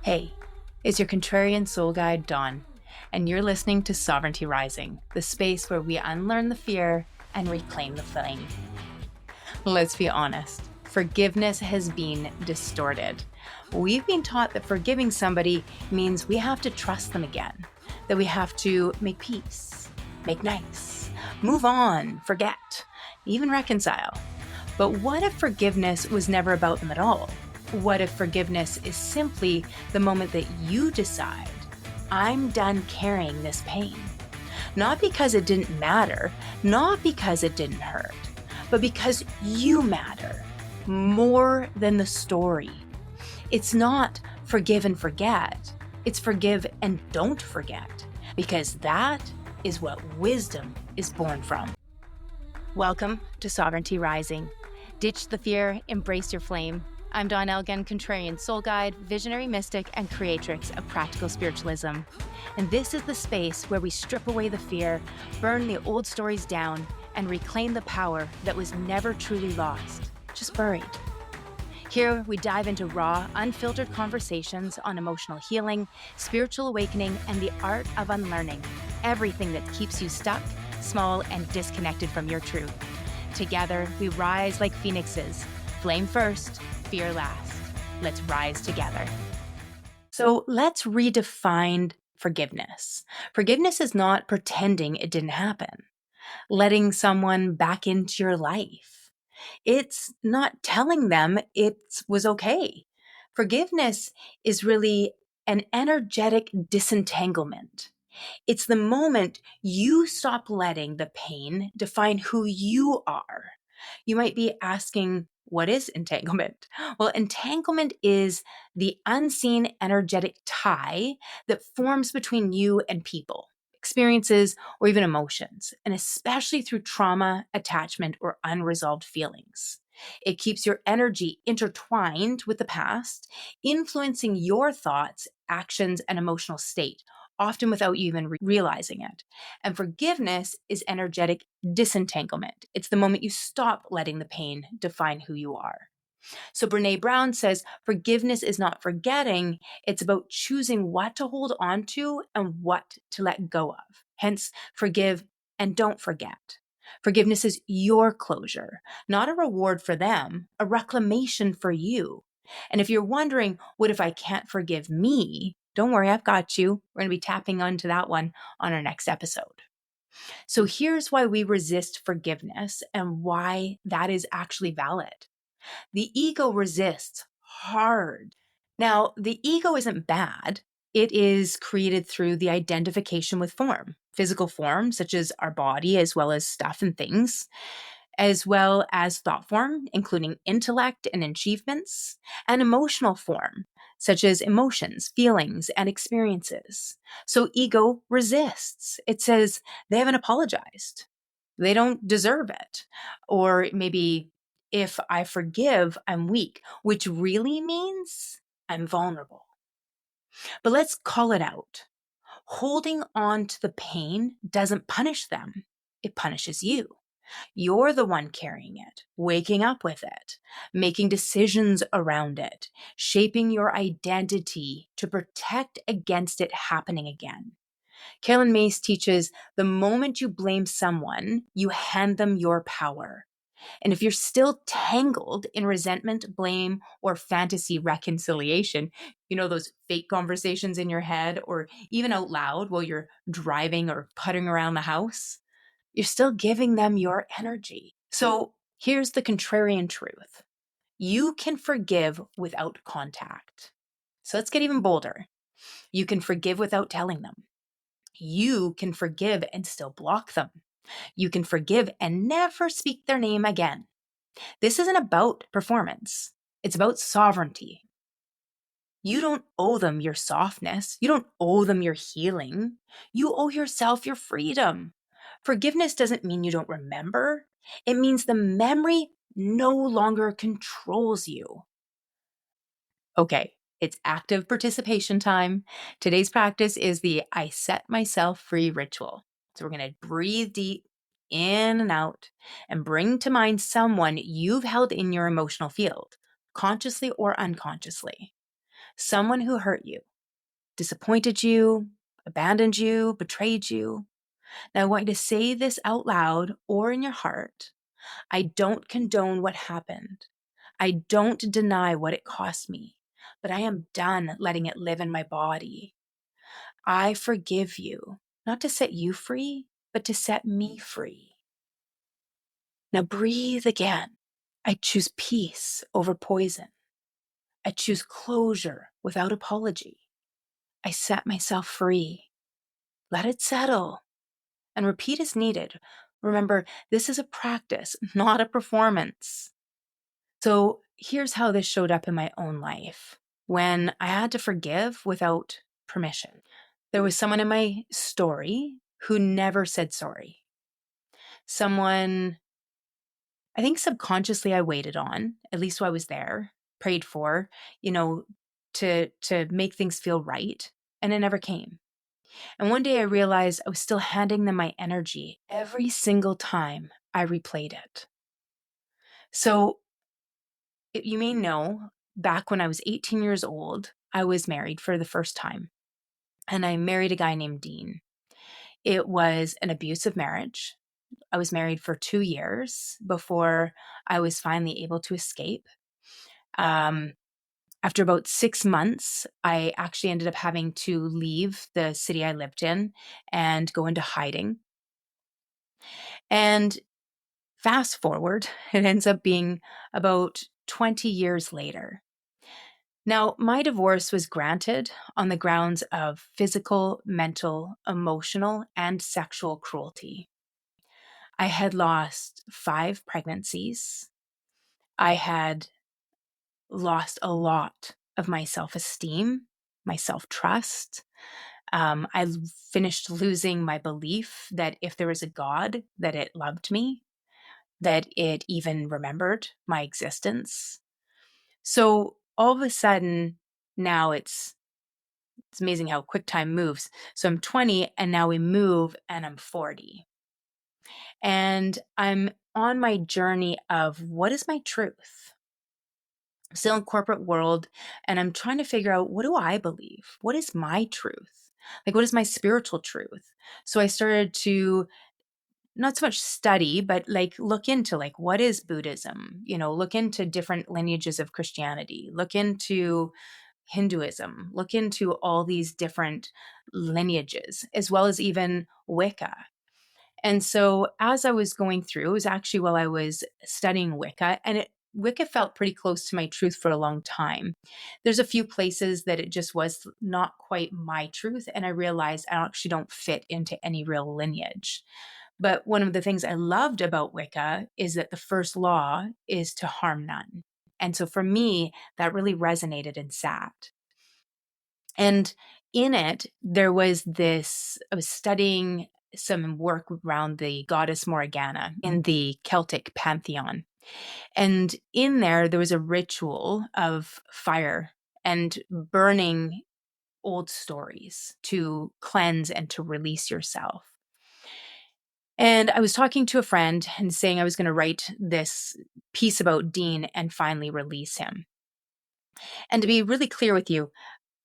Hey, it's your contrarian soul guide, Dawn, and you're listening to Sovereignty Rising, the space where we unlearn the fear and reclaim the flame. Let's be honest, forgiveness has been distorted. We've been taught that forgiving somebody means we have to trust them again, that we have to make peace, make nice, move on, forget, even reconcile. But what if forgiveness was never about them at all? What if forgiveness is simply the moment that you decide, I'm done carrying this pain? Not because it didn't matter, not because it didn't hurt, but because you matter more than the story. It's not forgive and forget, it's forgive and don't forget, because that is what wisdom is born from. Welcome to Sovereignty Rising. Ditch the fear, embrace your flame. I'm Dawn Elgin, contrarian soul guide, visionary mystic, and creatrix of practical spiritualism. And this is the space where we strip away the fear, burn the old stories down, and reclaim the power that was never truly lost, just buried. Here, we dive into raw, unfiltered conversations on emotional healing, spiritual awakening, and the art of unlearning everything that keeps you stuck, small, and disconnected from your truth. Together, we rise like phoenixes, flame first, fear last. Let's rise together. So let's redefine forgiveness. Forgiveness is not pretending it didn't happen, letting someone back into your life. It's not telling them it was okay. Forgiveness is really an energetic disentanglement. It's the moment you stop letting the pain define who you are. You might be asking, what is entanglement? Well, entanglement is the unseen energetic tie that forms between you and people, experiences, or even emotions, and especially through trauma, attachment, or unresolved feelings. It keeps your energy intertwined with the past, influencing your thoughts, actions, and emotional state, often without you even realizing it. And forgiveness is energetic disentanglement. It's the moment you stop letting the pain define who you are. So Brene Brown says, forgiveness is not forgetting, it's about choosing what to hold on to and what to let go of. Hence, forgive and don't forget. Forgiveness is your closure, not a reward for them, a reclamation for you. And if you're wondering, what if I can't forgive me? Don't worry, I've got you. We're going to be tapping onto that one on our next episode. So here's why we resist forgiveness and why that is actually valid. The ego resists hard. Now, the ego isn't bad. It is created through the identification with form, physical form, such as our body, as well as stuff and things, as well as thought form, including intellect and achievements, and emotional form, such as emotions, feelings, and experiences. So ego resists. It says they haven't apologized. They don't deserve it. Or maybe if I forgive, I'm weak, which really means I'm vulnerable. But let's call it out. Holding on to the pain doesn't punish them. It punishes you. You're the one carrying it, waking up with it, making decisions around it, shaping your identity to protect against it happening again. Carolyn Mace teaches the moment you blame someone, you hand them your power. And if you're still tangled in resentment, blame, or fantasy reconciliation, those fake conversations in your head or even out loud while you're driving or putting around the house, you're still giving them your energy. So here's the contrarian truth. You can forgive without contact. So let's get even bolder. You can forgive without telling them. You can forgive and still block them. You can forgive and never speak their name again. This isn't about performance. It's about sovereignty. You don't owe them your softness. You don't owe them your healing. You owe yourself your freedom. Forgiveness doesn't mean you don't remember. It means the memory no longer controls you. Okay, it's active participation time. Today's practice is the I set myself free ritual. So we're going to breathe deep in and out and bring to mind someone you've held in your emotional field, consciously or unconsciously. someone who hurt you, disappointed you, abandoned you, betrayed you. Now, I want you to say this out loud or in your heart. I don't condone what happened. I don't deny what it cost me, but I am done letting it live in my body. I forgive you, not to set you free, but to set me free. Now breathe again. I choose peace over poison. I choose closure without apology. I set myself free. Let it settle and repeat as needed. Remember, this is a practice, not a performance. So here's how this showed up in my own life when I had to forgive without permission. There was someone in my story who never said sorry. Someone I think subconsciously I waited on, at least while I was there, prayed for, you know, to make things feel right, and it never came. And one day I realized I was still handing them my energy every single time I replayed it. So you may know, back when I was 18 years old, I was married for the first time, and I married a guy named Dean. It was an abusive marriage. I was married for 2 years before I was finally able to escape. Um, After about 6 months, I actually ended up having to leave the city I lived in and go into hiding. And fast forward, it ends up being about 20 years later. Now, my divorce was granted on the grounds of physical, mental, emotional, and sexual cruelty. I had lost 5 pregnancies. I had lost a lot of my self-esteem, my self-trust. I finished losing my belief that if there was a God, that it loved me, that it even remembered my existence. So all of a sudden, now it's amazing how quick time moves. So I'm 20 and now we move and I'm 40. And I'm on my journey of what is my truth? I'm still in corporate world and I'm trying to figure out, what do I believe? What is my truth? Like, what is my spiritual truth? So I started to not so much study, but like look into like, what is Buddhism? Look into different lineages of Christianity, look into Hinduism, look into all these different lineages, as well as even Wicca. And so as I was going through, it was actually while I was studying Wicca, and Wicca felt pretty close to my truth for a long time. There's a few places that it just was not quite my truth, and I realized I actually don't fit into any real lineage. But one of the things I loved about Wicca is that the first law is to harm none. And so for me, that really resonated and sat. And in it, there was this, I was studying some work around the goddess Morgana in the Celtic pantheon. And in there was a ritual of fire and burning old stories to cleanse and to release yourself. And I was talking to a friend and saying I was going to write this piece about Dean and finally release him. And to be really clear with you,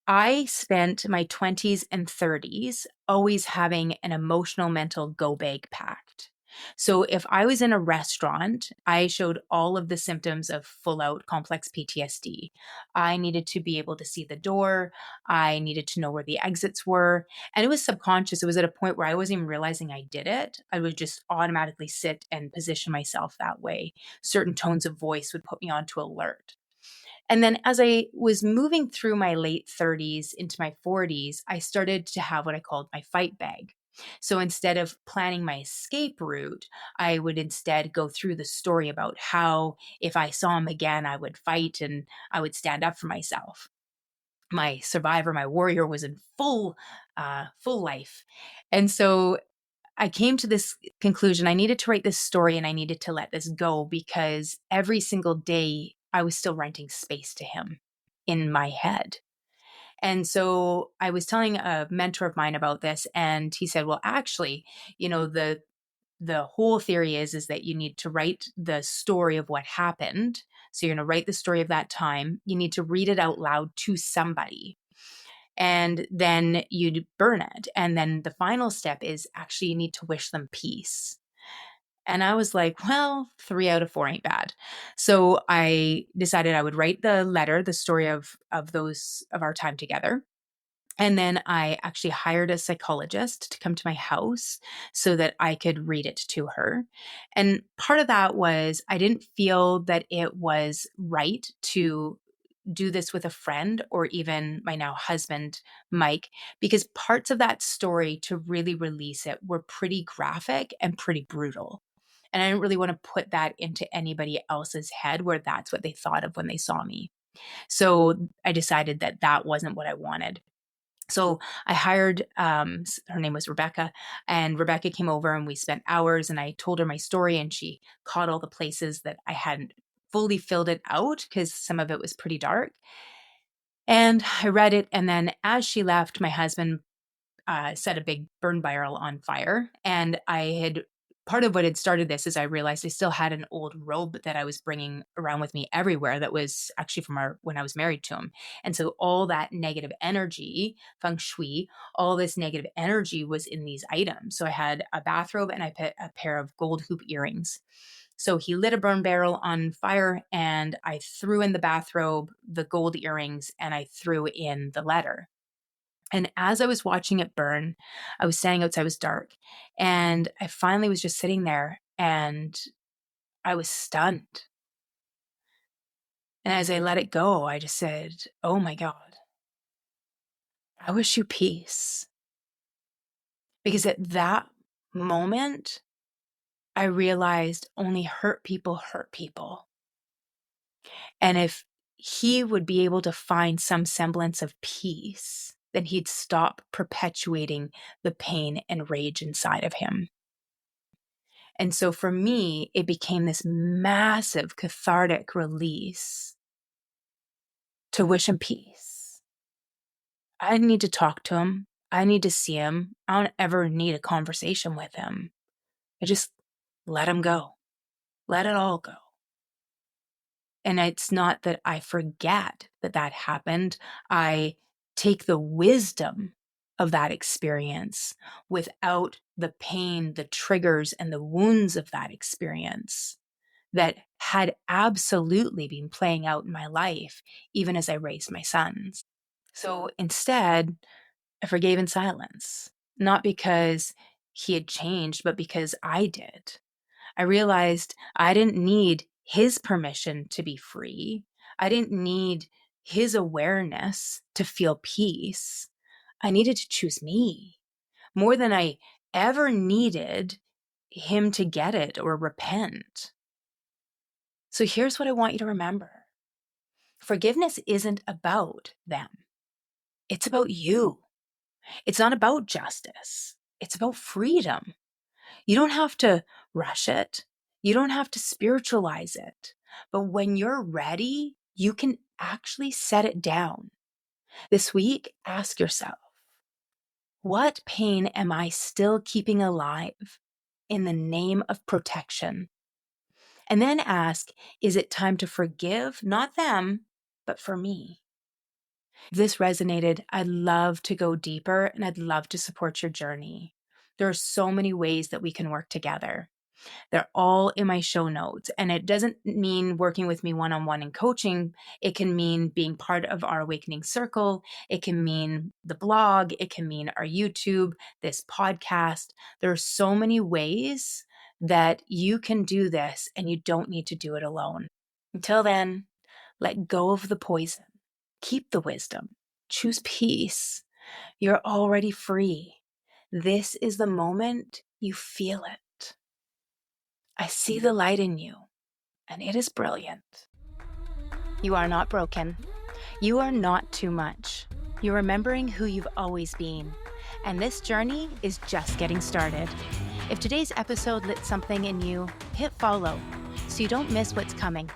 I spent my 20s and 30s always having an emotional mental go bag packed. So if I was in a restaurant, I showed all of the symptoms of full out complex PTSD. I needed to be able to see the door. I needed to know where the exits were. And it was subconscious. It was at a point where I wasn't even realizing I did it. I would just automatically sit and position myself that way. Certain tones of voice would put me onto alert. And then as I was moving through my late 30s into my 40s, I started to have what I called my fight bag. So instead of planning my escape route, I would instead go through the story about how if I saw him again, I would fight and I would stand up for myself. My survivor, my warrior was in full life. And so I came to this conclusion. I needed to write this story and I needed to let this go because every single day I was still renting space to him in my head. And so I was telling a mentor of mine about this and he said, well, actually, the whole theory is that you need to write the story of what happened So you're going to write the story of that time. You need to read it out loud to somebody. And then you burn it. And then the final step is actually you need to wish them peace. And I was like, well, 3 out of 4 ain't bad. So I decided I would write the letter, the story of our time together. And then I actually hired a psychologist to come to my house so that I could read it to her. And part of that was I didn't feel that it was right to do this with a friend or even my now husband, Mike, because parts of that story to really release it were pretty graphic and pretty brutal. And I didn't really want to put that into anybody else's head where that's what they thought of when they saw me. So I decided that that wasn't what I wanted. So I hired, her name was Rebecca, and Rebecca came over and we spent hours and I told her my story and she caught all the places that I hadn't fully filled it out because some of it was pretty dark. And I read it. And then as she left, my husband set a big burn barrel on fire. And part of what had started this is I realized I still had an old robe that I was bringing around with me everywhere that was actually from when I was married to him. And so all that negative energy, feng shui, all this negative energy was in these items. So I had a bathrobe and I put a pair of gold hoop earrings. So he lit a burn barrel on fire and I threw in the bathrobe, the gold earrings, and I threw in the letter. And as I was watching it burn, I was standing outside, it was dark, and I finally was just sitting there and I was stunned. And as I let it go, I just said, oh my God, I wish you peace. Because at that moment, I realized only hurt people hurt people. And if he would be able to find some semblance of peace, then he'd stop perpetuating the pain and rage inside of him. And so for me, it became this massive cathartic release to wish him peace. I didn't need to talk to him. I need to see him. I don't ever need a conversation with him. I just let him go. Let it all go. And it's not that I forget that that happened. I take the wisdom of that experience without the pain, the triggers, and the wounds of that experience that had absolutely been playing out in my life, even as I raised my sons. So instead, I forgave in silence, not because he had changed, but because I did. I realized I didn't need his permission to be free. I didn't need his awareness to feel peace. I needed to choose me more than I ever needed him to get it or repent. So here's what I want you to remember. Forgiveness isn't about them. It's about you. It's not about justice. It's about freedom. You don't have to rush it. You don't have to spiritualize it. But when you're ready, you can actually set it down. This week, ask yourself, what pain am I still keeping alive in the name of protection? And then ask, is it time to forgive, not them, but for me? If this resonated, I'd love to go deeper and I'd love to support your journey. There are so many ways that we can work together. They're all in my show notes. And it doesn't mean working with me one-on-one in coaching. It can mean being part of our Awakening Circle. It can mean the blog. It can mean our YouTube, this podcast. There are so many ways that you can do this and you don't need to do it alone. Until then, let go of the poison. Keep the wisdom. Choose peace. You're already free. This is the moment you feel it. I see the light in you, and it is brilliant. You are not broken. You are not too much. You're remembering who you've always been, and this journey is just getting started. If today's episode lit something in you, hit follow so you don't miss what's coming.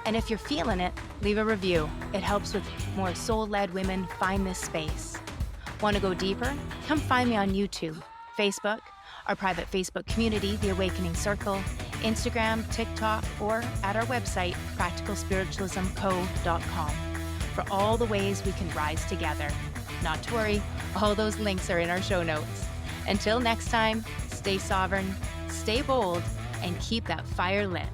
And if you're feeling it, leave a review. It helps with more soul-led women find this space. Want to go deeper? Come find me on YouTube, Facebook, our private Facebook community, The Awakening Circle, Instagram, TikTok, or at our website, practicalspiritualismco.com, for all the ways we can rise together. Not to worry, all those links are in our show notes. Until next time, stay sovereign, stay bold, and keep that fire lit.